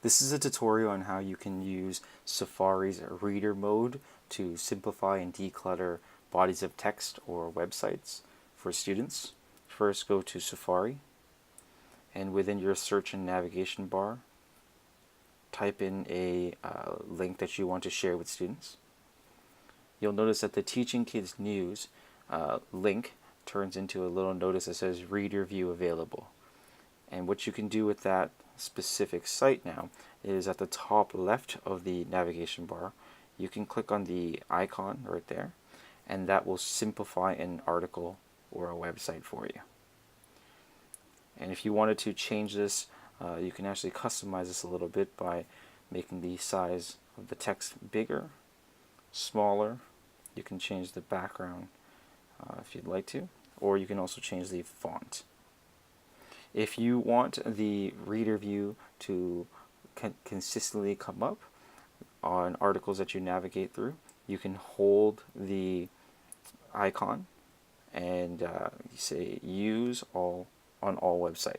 This is a tutorial on how you can use Safari's reader mode to simplify and declutter bodies of text or websites for students. First, go to Safari, and within your search and navigation bar, type in a link that you want to share with students. You'll notice that the Teaching Kids News link turns into a little notice that says Reader View Available. And what you can do with that specific site now is at the top left of the navigation bar, you can click on the icon right there, and that will simplify an article or a website for you. And if you wanted to change this, you can actually customize this a little bit by making the size of the text bigger, smaller. You can change the background if you'd like to, or you can also change the font. If you want the reader view to consistently come up on articles that you navigate through, you can hold the icon and say use all on all websites.